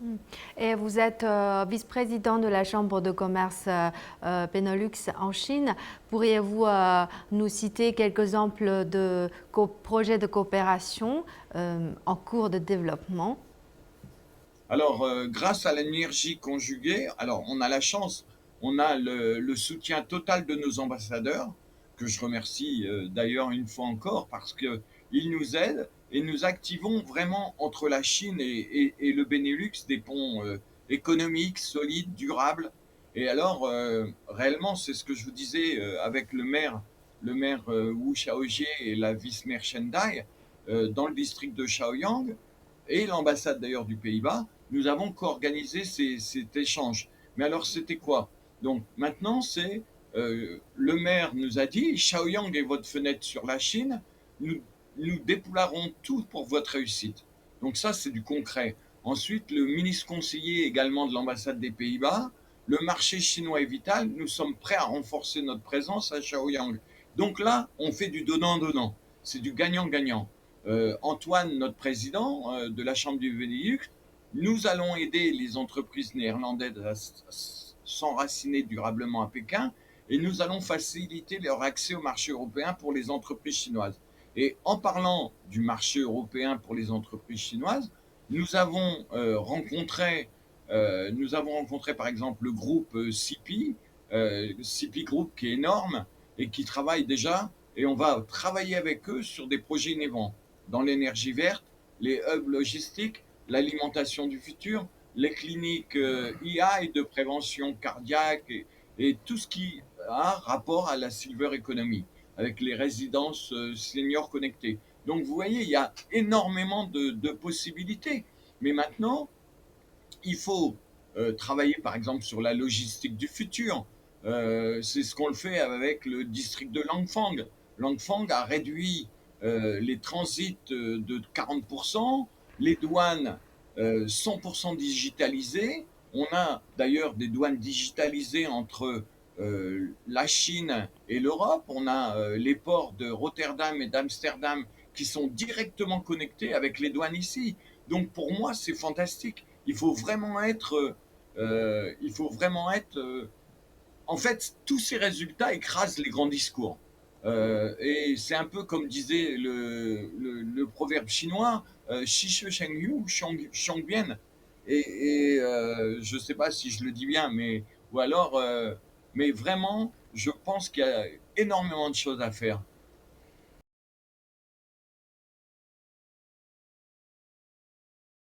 Mm. Et vous êtes vice-président de la Chambre de commerce Benelux en Chine. Pourriez-vous nous citer quelques exemples de projets de coopération en cours de développement? Alors, grâce à l'énergie conjuguée, alors on a la chance, on a le soutien total de nos ambassadeurs, que je remercie d'ailleurs une fois encore, parce qu'ils nous aident et nous activons vraiment entre la Chine et le Benelux des ponts économiques, solides, durables. Et alors, réellement, c'est ce que je vous disais avec le maire Wu Xiaojie et la vice-maire Chen Dai, dans le district de Shaoyang, et l'ambassade d'ailleurs du Pays-Bas, nous avons co-organisé cet échange. Mais alors, c'était quoi? Donc, maintenant, c'est le maire nous a dit Shaoyang est votre fenêtre sur la Chine, nous, nous déploierons tout pour votre réussite. Donc, ça, c'est du concret. Ensuite, le ministre conseiller également de l'ambassade des Pays-Bas, le marché chinois est vital, nous sommes prêts à renforcer notre présence à Shaoyang. Donc là, on fait du donnant-donnant. C'est du gagnant-gagnant. Antoine, notre président de la Chambre du Benelux, nous allons aider les entreprises néerlandaises à s'enraciner durablement à Pékin et nous allons faciliter leur accès au marché européen pour les entreprises chinoises. Et en parlant du marché européen pour les entreprises chinoises, nous avons rencontré par exemple le groupe CIPI, CIPI Group qui est énorme et qui travaille déjà, et on va travailler avec eux sur des projets innovants dans l'énergie verte, les hubs logistiques, l'alimentation du futur, les cliniques IA et de prévention cardiaque et tout ce qui a rapport à la silver economy, avec les résidences seniors connectées. Donc vous voyez, il y a énormément de possibilités. Mais maintenant, il faut travailler par exemple sur la logistique du futur. C'est ce qu'on le fait avec le district de Langfang. Langfang a réduit les transits de 40%, les douanes 100% digitalisées. On a d'ailleurs des douanes digitalisées entre la Chine et l'Europe. On a les ports de Rotterdam et d'Amsterdam qui sont directement connectés avec les douanes ici. Donc pour moi, c'est fantastique. En fait, tous ces résultats écrasent les grands discours. Et c'est un peu comme disait le proverbe chinois, Shishe Shengyu Shangbian. Et je ne sais pas si je le dis bien, mais vraiment, je pense qu'il y a énormément de choses à faire.